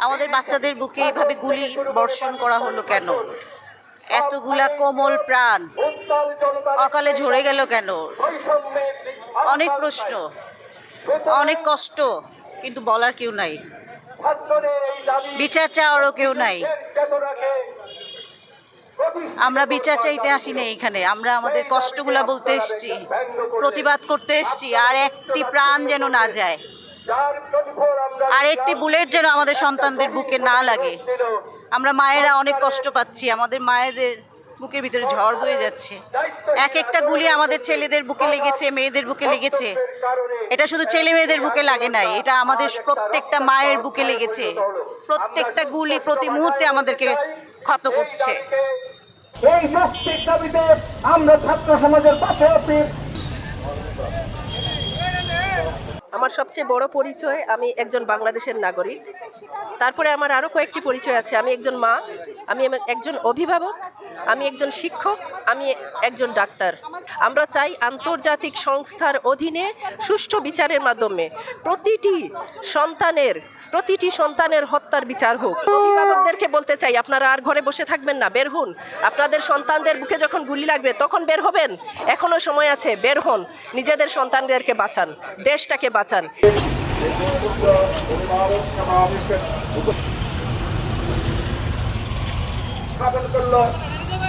আমাদের বাচ্চাদের বুকে এইভাবে গুলি বর্ষণ করা হলো কেন? এতগুলা কোমল প্রাণ অকালে ঝরে গেল কেন? অনেক প্রশ্ন, অনেক কষ্ট, কিন্তু বলার কেউ নাই, বিচার চাওয়ারও কেউ নাই। আমরা বিচার চাইতে আসিনি এখানে, আমরা আমাদের কষ্টগুলা বলতে এসেছি, প্রতিবাদ করতে এসেছি। আর একটি প্রাণ যেন না যায়, আর একটি বুলেট যেন আমাদের সন্তানদের বুকে না লাগে। আমরা মায়েরা অনেক কষ্ট পাচ্ছি, আমাদের মায়েদের বুকের ভিতরে ঝড় বয়ে যাচ্ছে। এক একটা গুলি আমাদের ছেলেদের বুকে লেগেছে, মেয়েদের বুকে লেগেছে। এটা শুধু ছেলে মেয়েদের বুকে লাগে নাই, এটা আমাদের প্রত্যেকটা মায়ের বুকে লেগেছে। প্রত্যেকটা গুলি প্রতি মুহূর্তে আমাদেরকে ক্ষত করছে। এই যৌক্তিক দাবিতে আমরা ছাত্র সমাজের পাশে আছি। আমার সবচেয়ে বড় পরিচয়, আমি একজন বাংলাদেশের নাগরিক। তারপরে আমার আরও কয়েকটি পরিচয় আছে। আমি একজন মা, আমি একজন অভিভাবক, আমি একজন শিক্ষক, আমি একজন ডাক্তার। আমরা চাই আন্তর্জাতিক সংস্থার অধীনে সুষ্ঠু বিচারের মাধ্যমে প্রতিটি সন্তানের হত্যার বিচার হোক। অভিভাবকদেরকে বলতে চাই, আপনারা আর ঘরে বসে থাকবেন না, বের হন। আপনাদের সন্তানদের বুকে যখন গুলি লাগবে তখন বের হবেন, এখনো সময় আছে, বের হন। নিজেদের সন্তানদেরকে বাঁচান, দেশটাকে বাঁচান।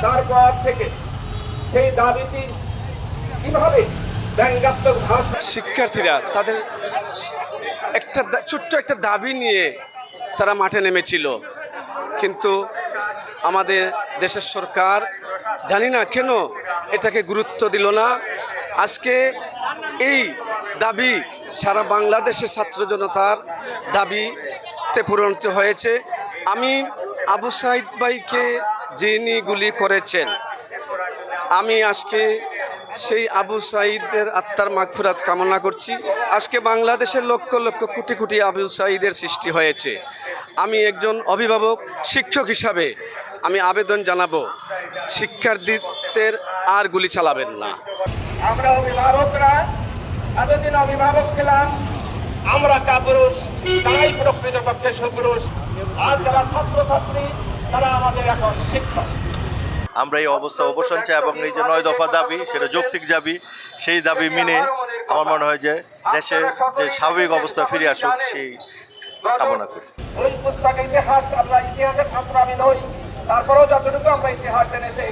তারপর থেকে সেই দাবিটি কিভাবে শিক্ষার্থীরা তাদের ছোট্ট একটা দাবি নিয়ে তারা মাঠে নেমেছিল, কিন্তু আমাদের দেশের সরকার জানি না কেন এটাকে গুরুত্ব দিল না। আজকে এই দাবি সারা বাংলাদেশের ছাত্র জনতার দাবিতে পরিণত হয়েছে। আমি আবু সাঈদ ভাইকে যিনি গুলি করেছেন, আমি আজকে সেই আবু সাঈদের আত্মার মাগফিরাত কামনা করছি। আজকে বাংলাদেশের লক্ষ লক্ষ কোটি কোটি আবু সাঈদের সৃষ্টি হয়েছে। আমি একজন অভিভাবক, শিক্ষক হিসাবে আমি আবেদন জানাবো, শিক্ষার্থীদের আর গুলি চালাবেন না। আমরা অভিভাবকরা এতদিন অভিভাবক ছিলাম, আমরা কাপুরুষ, তারাই প্রকৃতপক্ষে সুপুরুষ। আর যারা ছাত্রছাত্রী তারা আমাদের এখন শিক্ষক। আমরা এই অবস্থা অবসান চাই এবং এই যে 9 দফা দাবি, সেটা যৌক্তিক দাবি, সেই দাবি মেনে আমার মনে হয় যে দেশের যে স্বাভাবিক অবস্থা ফিরে আসুক সেই কামনা করি। ওই পুস্তকে ইতিহাস, আমরা ইতিহাসের ছাত্র আমি নই, তারপরেও যতটুকু আমরা ইতিহাস জেনেছি